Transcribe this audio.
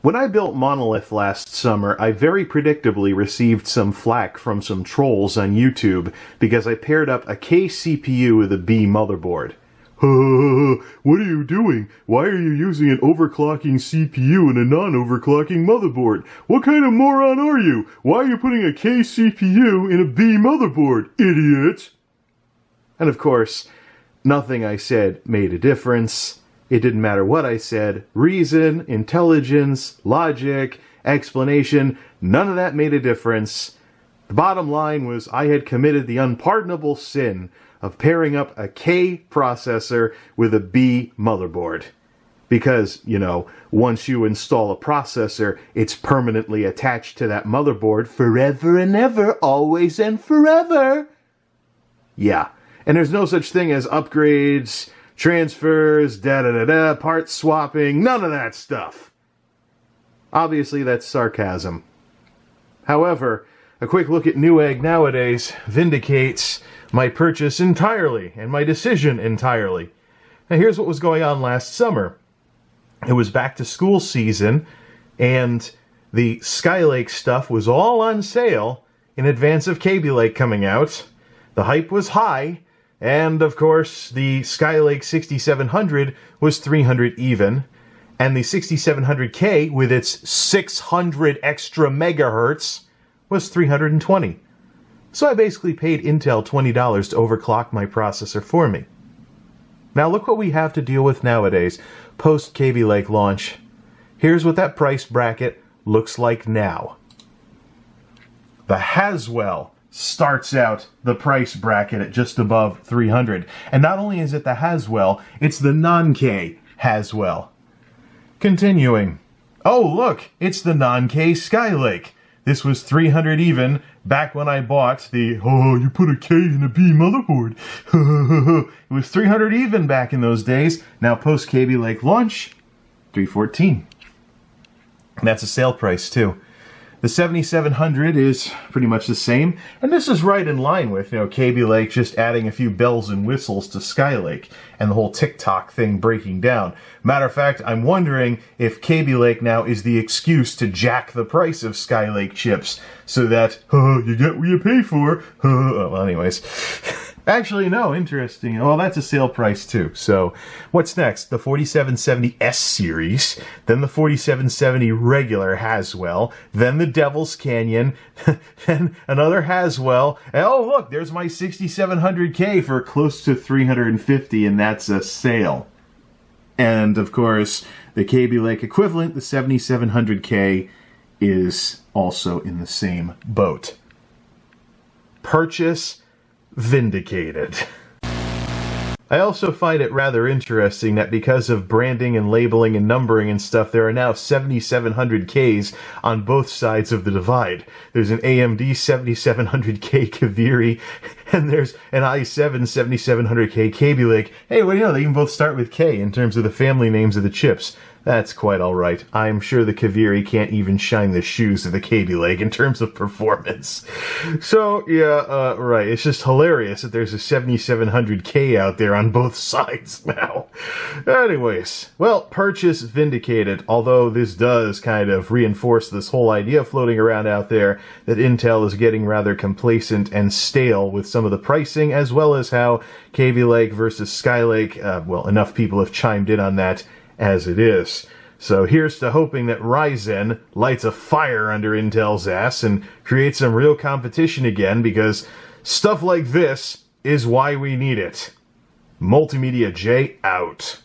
When I built Monolith last summer, I very predictably received some flack from some trolls on YouTube because I paired up a K CPU with a B motherboard. What are you doing? Why are you using an overclocking CPU and a non-overclocking motherboard? What kind of moron are you? Why are you putting a K CPU in a B motherboard, idiot? And of course, nothing I said made a difference. It didn't matter what I said. Reason, intelligence, logic, explanation, none of that made a difference. The bottom line was I had committed the unpardonable sin of pairing up a K processor with a B motherboard. Because, you know, once you install a processor, it's permanently attached to that motherboard forever and ever, always and forever. Yeah, and there's no such thing as upgrades, transfers, part swapping, none of that stuff. Obviously, that's sarcasm. However, a quick look at Newegg nowadays vindicates my purchase entirely and my decision entirely. Now, here's what was going on last summer. It was back to school season, and the Skylake stuff was all on sale in advance of Kaby Lake coming out. The hype was high. And, of course, the Skylake 6700 was 300 even, and the 6700K, with its 600 extra megahertz, was 320. So I basically paid Intel $20 to overclock my processor for me. Now look what we have to deal with nowadays, post-Kaby Lake launch. Here's what that price bracket looks like now. The Haswell starts out the price bracket at just above 300. And not only is it the Haswell, it's the non-K Haswell. Continuing. Oh, look, it's the non-K Skylake. This was 300 even back when I bought the, oh, you put a K in a B motherboard. It was 300 even back in those days. Now, post-Kaby Lake launch, 314. And that's a sale price, too. The 7700 is pretty much the same, and this is right in line with, you know, Kaby Lake just adding a few bells and whistles to Skylake, and the whole TikTok thing breaking down. Matter of fact, I'm wondering if Kaby Lake now is the excuse to jack the price of Skylake chips, so that, you get what you pay for. Well, anyways. Actually, no, interesting. Well, that's a sale price, too. So, what's next? The 4770S series, then the 4770 regular Haswell, then the Devil's Canyon, then another Haswell, and oh, look, there's my 6700K for close to 350, and that's a sale. And, of course, the Kaby Lake equivalent, the 7700K, is also in the same boat. Purchase Vindicated. I also find it rather interesting that because of branding and labeling and numbering and stuff, there are now 7700Ks on both sides of the divide. There's an AMD 7700K Kaveri, and there's an i7 7700K Kaby Lake. Hey, well, you know, they can both start with K in terms of the family names of the chips. That's quite alright. I'm sure the Kaveri can't even shine the shoes of the Kaby Lake in terms of performance. So, yeah, right. It's just hilarious that there's a 7700K out there on both sides now. Anyways, well, purchase Vindicated, although this does kind of reinforce this whole idea floating around out there that Intel is getting rather complacent and stale with some of the pricing, as well as how Kaby Lake versus Skylake, well, enough people have chimed in on that as it is. So here's to hoping that Ryzen lights a fire under Intel's ass and creates some real competition again, because stuff like this is why we need it. MultimediaJay out.